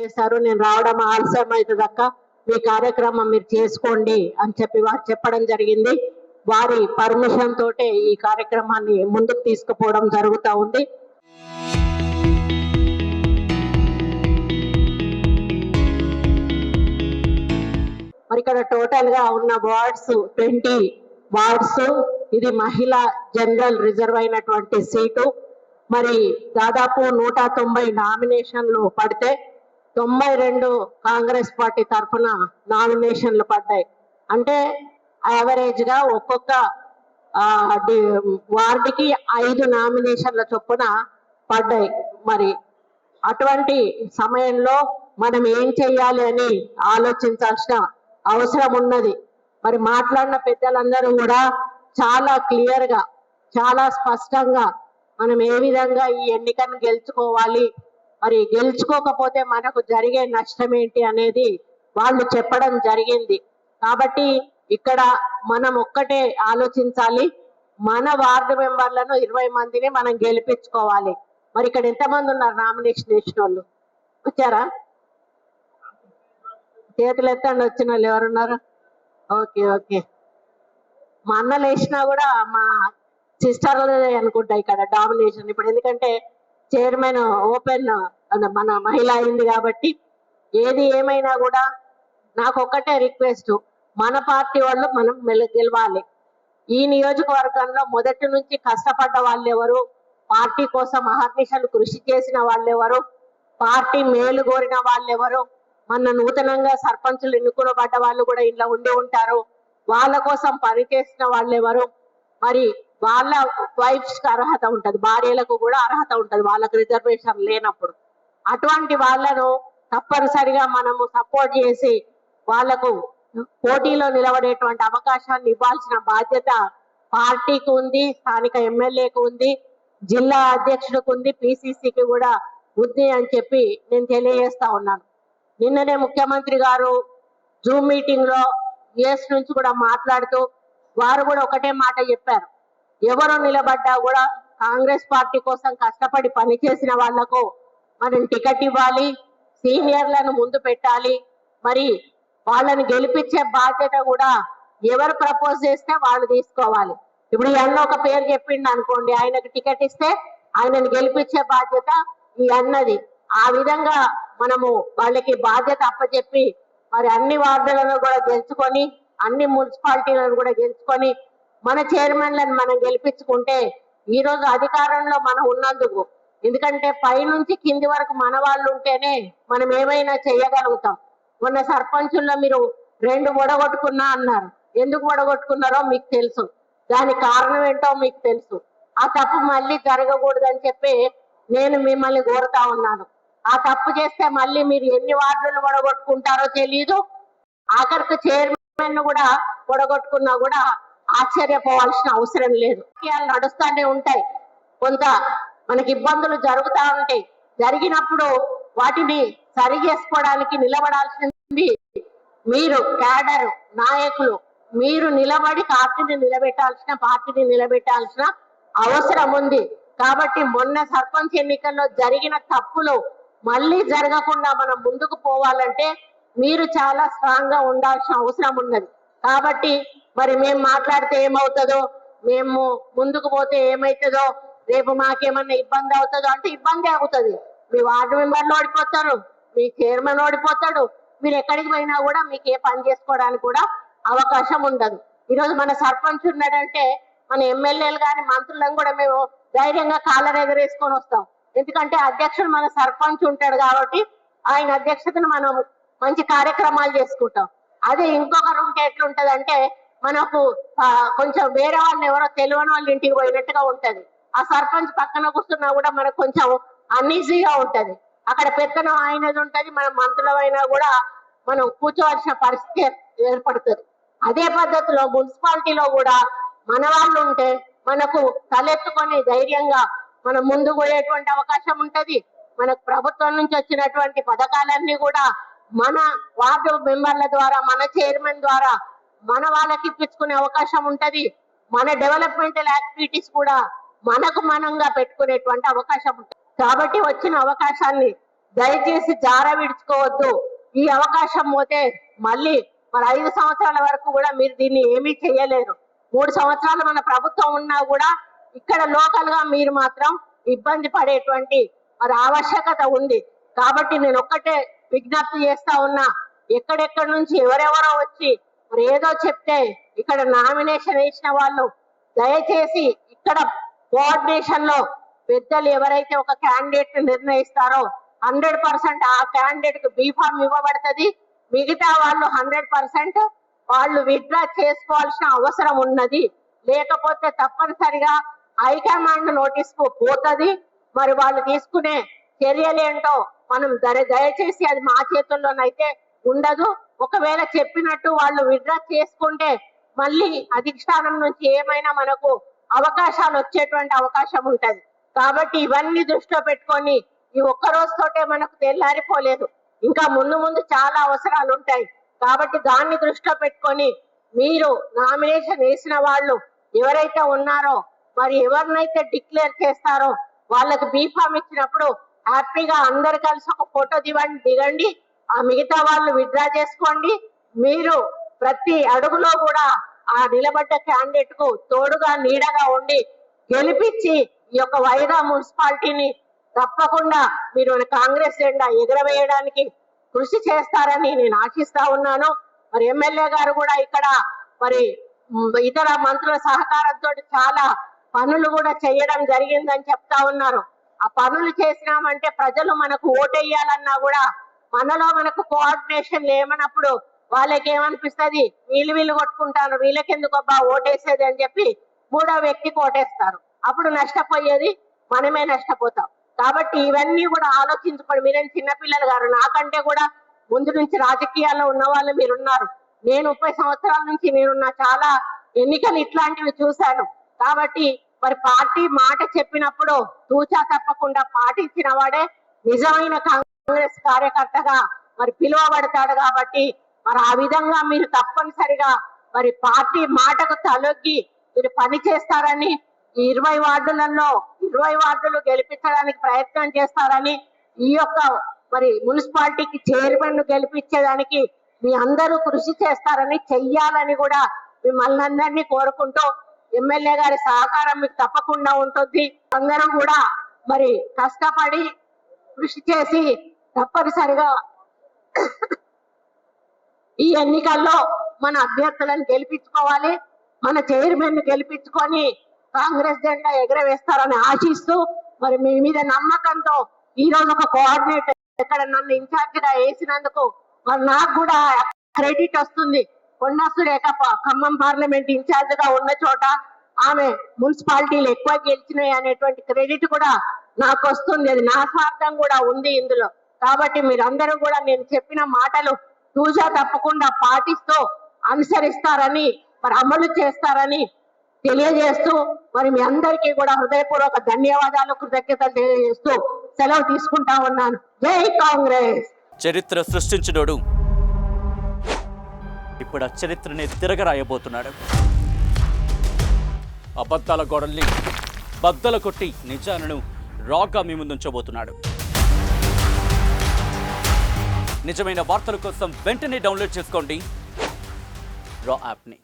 చేశారు, నేను రావడం ఆలస్యం అవుతుంది అక్క, మీ కార్యక్రమం మీరు చేసుకోండి అని చెప్పి వారు చెప్పడం జరిగింది. వారి పర్మిషన్ తోటే ఈ కార్యక్రమాన్ని ముందుకు తీసుకుపోవడం జరుగుతూ ఉంది. మరి ఇక్కడ టోటల్ గా ఉన్న వార్డ్స్ 20 వార్డ్స్. ఇది మహిళా జనరల్ రిజర్వ్ అయినటువంటి సీటు. మరి దాదాపు 190 నామినేషన్లు పడితే 92 కాంగ్రెస్ పార్టీ తరఫున నామినేషన్లు పడ్డాయి. అంటే యావరేజ్ గా ఒక్కొక్క వార్డుకి 5 నామినేషన్ల చొప్పున పడ్డాయి. మరి అటువంటి సమయంలో మనం ఏం చెయ్యాలి అని ఆలోచించాల్సిన అవసరం ఉన్నది. మరి మాట్లాడిన పెద్దలందరూ కూడా చాలా క్లియర్ గా, చాలా స్పష్టంగా మనం ఏ విధంగా ఈ ఎన్నికను గెలుచుకోవాలి, మరి గెలుచుకోకపోతే మనకు జరిగే నష్టం ఏంటి అనేది వాళ్ళు చెప్పడం జరిగింది. కాబట్టి ఇక్కడ మనం ఒక్కటే ఆలోచించాలి, మన వార్డు మెంబర్లను 20 మందిని మనం గెలిపించుకోవాలి. మరి ఇక్కడ ఎంతమంది ఉన్నారు నామినేషన్ వేసిన వాళ్ళు? వచ్చారా? చేతులు ఎత్తండి వచ్చిన వాళ్ళు ఎవరున్నారు? ఓకే ఓకే, మా అన్నలు వేసినా కూడా మా సిస్టర్లే అనుకుంటా ఇక్కడ డామినేషన్. ఇప్పుడు ఎందుకంటే చైర్మన్ ఓపెన్ మన మహిళ అయింది కాబట్టి ఏది ఏమైనా కూడా నాకు ఒక్కటే రిక్వెస్ట్, మన పార్టీ వాళ్ళు మనం గెలవాలి. ఈ నియోజకవర్గంలో మొదటి నుంచి కష్టపడ్డ వాళ్ళు ఎవరు, పార్టీ కోసం అహర్నిశలు కృషి చేసిన వాళ్ళు ఎవరు, పార్టీ మేలు కోరిన వాళ్ళు ఎవరు, మన నూతనంగా సర్పంచులు ఎన్నుకోబడ్డ వాళ్ళు కూడా ఇంట్లో ఉండి ఉంటారు, వాళ్ళ కోసం పనిచేసిన వాళ్ళు ఎవరు, మరి వాళ్ళ వైఫ్స్ కి అర్హత ఉంటది, భార్యలకు కూడా అర్హత ఉంటది వాళ్ళకు రిజర్వేషన్ లేనప్పుడు. అటువంటి వాళ్ళను తప్పనిసరిగా మనము సపోర్ట్ చేసి వాళ్లకు పోటీలో నిలబడేటువంటి అవకాశాన్ని ఇవ్వాల్సిన బాధ్యత పార్టీకి ఉంది, స్థానిక ఎమ్మెల్యేకు ఉంది, జిల్లా అధ్యక్షుడికి ఉంది, పిసిసికి కూడా ఉంది అని చెప్పి నేను తెలియజేస్తా ఉన్నాను. నిన్ననే ముఖ్యమంత్రి గారు జూమ్ మీటింగ్ లో యుఎస్ నుంచి కూడా మాట్లాడుతూ వారు కూడా ఒకటే మాట చెప్పారు, ఎవరు నిలబడ్డా కూడా కాంగ్రెస్ పార్టీ కోసం కష్టపడి పనిచేసిన వాళ్లకు మనం టికెట్ ఇవ్వాలి, సీనియర్లను ముందు పెట్టాలి, మరి వాళ్ళని గెలిపించే బాధ్యత కూడా ఎవరు ప్రపోజ్ చేస్తే వాళ్ళు తీసుకోవాలి. ఇప్పుడు ఈ అన్న ఒక పేరు చెప్పిండు అనుకోండి, ఆయనకు టికెట్ ఇస్తే ఆయనను గెలిపించే బాధ్యత ఈ అన్నది. ఆ విధంగా మనము వాళ్ళకి బాధ్యత అప్పచెప్పి మరి అన్ని వార్డులను కూడా గెలుచుకొని, అన్ని మున్సిపాలిటీలను కూడా గెలుచుకొని మన చైర్మన్లను మనం గెలిపించుకుంటే ఈ రోజు అధికారంలో మనం ఉన్నందుకు, ఎందుకంటే పైనుంచి కింది వరకు మన వాళ్ళు ఉంటేనే మనం ఏమైనా చేయగలుగుతాం. మొన్న సర్పంచుల్లో మీరు 2 ఒడగొట్టుకున్నా అన్నారు, ఎందుకు ఒడగొట్టుకున్నారో మీకు తెలుసు, దానికి కారణం ఏంటో మీకు తెలుసు. ఆ తప్పు మళ్ళీ జరగకూడదని చెప్పి నేను మిమ్మల్ని కోరుతా ఉన్నాను. ఆ తప్పు చేస్తే మళ్ళీ మీరు ఎన్ని వార్డులు ఒడగొట్టుకుంటారో తెలియదు, ఆఖరికి చైర్మన్ కూడా ఒడగొట్టుకున్నా కూడా ఆశ్చర్యపోవాల్సిన అవసరం లేదు. నడుస్తూనే ఉంటాయి, కొంత మనకి ఇబ్బందులు జరుగుతూ ఉంటాయి. జరిగినప్పుడు వాటిని సరి చేసుకోవడానికి నిలబడాల్సింది మీరు, క్యాడర్ నాయకులు. మీరు నిలబడి పార్టీని నిలబెట్టాల్సిన అవసరం ఉంది. కాబట్టి మొన్న సర్పంచ్ ఎన్నికల్లో జరిగిన తప్పులు మళ్ళీ జరగకుండా మనం ముందుకు పోవాలంటే మీరు చాలా స్ట్రాంగ్ గా ఉండాల్సిన అవసరం ఉన్నది. కాబట్టి మరి మేము మాట్లాడితే ఏమవుతుందో, మేము ముందుకు పోతే ఏమవుతుందో, రేపు మాకేమన్నా ఇబ్బంది అవుతుందో అంటే ఇబ్బంది అవుతుంది. మీ వార్డు మెంబర్లు ఓడిపోతారు, మీ చైర్మన్ ఓడిపోతాడు, మీరు ఎక్కడికి పోయినా కూడా మీకు ఏ పని చేసుకోవడానికి కూడా అవకాశం ఉండదు. ఈరోజు మన సర్పంచ్ ఉన్నాడంటే మన ఎమ్మెల్యేలు కానీ మంత్రులను కూడా మేము ధైర్యంగా కాళ్ళ ఎగరేసుకొని వస్తాం. ఎందుకంటే అధ్యక్షుడు మన సర్పంచ్ ఉంటాడు కాబట్టి ఆయన అధ్యక్షతను మనం మంచి కార్యక్రమాలు చేసుకుంటాం. అదే ఇంకొకరు ఉంటే ఎట్లుంటది అంటే మనకు కొంచెం వేరే వాళ్ళు ఎవరో తెలియని వాళ్ళ ఇంటికి పోయినట్టుగా ఉంటది. ఆ సర్పంచ్ పక్కన కూర్చున్నా కూడా మనకు కొంచెం అన్ఈజీగా ఉంటది. అక్కడ పెత్తనం అయినది ఉంటది, మనం మంత్రులమైనా కూడా మనం కూర్చోవలసిన పరిస్థితి ఏర్పడుతుంది. అదే పద్ధతిలో మున్సిపాలిటీలో కూడా మన వాళ్ళు ఉంటే మనకు తలెత్తుకొని ధైర్యంగా మనం ముందుకు పోయేటువంటి అవకాశం ఉంటది. మనకు ప్రభుత్వం నుంచి వచ్చినటువంటి పథకాలన్నీ కూడా మన వార్డు మెంబర్ల ద్వారా, మన చైర్మన్ ద్వారా మన వాళ్ళకి ఇప్పించుకునే అవకాశం ఉంటది. మన డెవలప్మెంటల్ యాక్టివిటీస్ కూడా మనకు మనంగా పెట్టుకునేటువంటి అవకాశం ఉంటుంది. కాబట్టి వచ్చిన అవకాశాన్ని దయచేసి జార విడుచుకోవద్దు. ఈ అవకాశం పోతే మళ్ళీ మరి 5 సంవత్సరాల వరకు కూడా మీరు దీన్ని ఏమీ చేయలేరు. 3 సంవత్సరాలు మన ప్రభుత్వం ఉన్నా కూడా ఇక్కడ లోకల్ గా మీరు మాత్రం ఇబ్బంది పడేటువంటి మరి ఆవశ్యకత ఉంది. కాబట్టి నేను ఒక్కటే విజ్ఞప్తి చేస్తా ఉన్నా, ఎక్కడెక్కడి నుంచి ఎవరెవరో వచ్చి మరి ఏదో చెప్తే ఇక్కడ నామినేషన్ వేసిన వాళ్ళు దయచేసి ఇక్కడ కోఆర్డినేషన్ లో పెద్దలు ఎవరైతే ఒక క్యాండిడేట్ నిర్ణయిస్తారో 100% ఆ క్యాండిడేట్ కు బీఫామ్ ఇవ్వబడుతుంది. మిగతా వాళ్ళు 100% వాళ్ళు విత్డ్రా చేసుకోవాల్సిన అవసరం ఉన్నది. లేకపోతే తప్పనిసరిగా హైకమాండ్ నోటీస్ కు పోతుంది. మరి వాళ్ళు తీసుకునే చర్యలేంటో మనం దయచేసి అది మా చేతుల్లోనైతే ఉండదు. ఒకవేళ చెప్పినట్టు వాళ్ళు విత్డ్రా చేసుకుంటే మళ్ళీ అధిష్టానం నుంచి ఏమైనా మనకు అవకాశాలు వచ్చేటువంటి అవకాశం ఉంటది. కాబట్టి ఇవన్నీ దృష్టిలో పెట్టుకొని ఈ ఒక్క రోజుతోటే మనకు తెల్లారిపోలేదు, ఇంకా ముందు చాలా అవసరాలు ఉంటాయి. కాబట్టి దాన్ని దృష్టిలో పెట్టుకొని మీరు నామినేషన్ వేసిన వాళ్ళు ఎవరైతే ఉన్నారో మరి ఎవరినైతే డిక్లేర్ చేస్తారో వాళ్ళకి బీఫామ్ ఇచ్చినప్పుడు హ్యాపీగా అందరు కలిసి ఒక ఫోటో దిగండి. ఆ మిగతా వాళ్ళు విత్డ్రా చేసుకోండి. మీరు ప్రతి అడుగులో కూడా ఆ నిలబడ్డ క్యాండిడేట్ కు తోడుగా నీడగా ఉండి గెలిపించి ఈ యొక్క వైరా మున్సిపాలిటీని తప్పకుండా మీరు కాంగ్రెస్ జెండా ఎగరవేయడానికి కృషి చేస్తారని నేను ఆశిస్తా ఉన్నాను. మరి ఎమ్మెల్యే గారు కూడా ఇక్కడ మరి ఇతర మంత్రుల సహకారంతో చాలా పనులు కూడా చేయడం జరిగిందని చెప్తా ఉన్నారు. ఆ పనులు చేసినామంటే ప్రజలు మనకు ఓటేయాలన్నా కూడా మనకు కోఆర్డినేషన్ లేమన్నప్పుడు వాళ్ళకి ఏమనిపిస్తుంది, వీళ్ళు కొట్టుకుంటారు, వీళ్ళకెందుకు అబ్బా ఓటేసేది అని చెప్పి 3వ వ్యక్తికి ఓటేస్తారు. అప్పుడు నష్టపోయేది మనమే నష్టపోతాం. కాబట్టి ఇవన్నీ కూడా ఆలోచించుకోండి. మీరేం చిన్నపిల్లలు గారు, నాకంటే కూడా ముందు నుంచి రాజకీయాల్లో ఉన్న వాళ్ళు మీరున్నారు. నేను 30 సంవత్సరాల నుంచి నేనున్న చాలా ఎన్నికలు ఇట్లాంటివి చూశాను. కాబట్టి మరి పార్టీ మాట చెప్పినప్పుడు తూచా తప్పకుండా పాటించిన వాడే నిజమైన కాంగ్రెస్ కార్యకర్తగా మరి పిలువబడతాడు. కాబట్టి మరి ఆ విధంగా మీరు తప్పనిసరిగా మరి పార్టీ మాటకు తలొగ్గి మీరు పని చేస్తారని, ఈ 20 వార్డులలో 20 వార్డులు గెలిపించడానికి ప్రయత్నం చేస్తారని, ఈ యొక్క మరి మున్సిపాలిటీకి చైర్మన్ ను గెలిపించేదానికి మీ అందరూ కృషి చేస్తారని, చెయ్యాలని కూడా మిమ్మల్ని అందరినీ కోరుకుంటూ ఎమ్మెల్యే గారి సహకారం మీకు తప్పకుండా ఉంటుంది. అందరూ కూడా మరి కష్టపడి కృషి చేసి తప్పనిసరిగా ఈ ఎన్నికల్లో మన అభ్యర్థులను గెలిపించుకోవాలి. మన చైర్మన్ ను గెలిపించుకొని కాంగ్రెస్ జెండా ఎగరవేస్తారని ఆశిస్తూ మరి మీ మీద నమ్మకంతో ఈ రోజు ఒక కోఆర్డినేటర్ ఇక్కడ నన్ను ఇన్ఛార్జ్ గా వేసినందుకు మరి నాకు కూడా క్రెడిట్ వస్తుంది. కొండా సురేఖ ఖమ్మం పార్లమెంట్ ఇన్ఛార్జ్ గా ఉన్న చోట ఆమె మున్సిపాలిటీలు ఎక్కువ గెలిచినాయి అనేటువంటి క్రెడిట్ కూడా నాకు వస్తుంది. అది నా స్వార్థం కూడా ఉంది ఇందులో. కాబట్టి మీరందరూ కూడా నేను చెప్పిన మాటలు తూచా తప్పకుండా పాటిస్తూ అనుసరిస్తారని మరి అమలు చేస్తారని తెలియజేస్తూ మరి మీ అందరికీ కూడా హృదయపూర్వక ధన్యవాదాలు, కృతజ్ఞతలు తెలియజేస్తూ సెలవు తీసుకుంటా ఉన్నాను. జై కాంగ్రెస్. చరిత్ర సృష్టించినోడు ఇప్పుడు ఆ చరిత్రని తిరగరాయబోతున్నాడు. అబద్ధాల గోడల్ని బద్దలు కొట్టి నిజాలను రాగా మీ ముందుంచబోతున్నాడు. నిజమైన వార్తల కోసం వెంటనే డౌన్లోడ్ చేసుకోండి రా యాప్ని.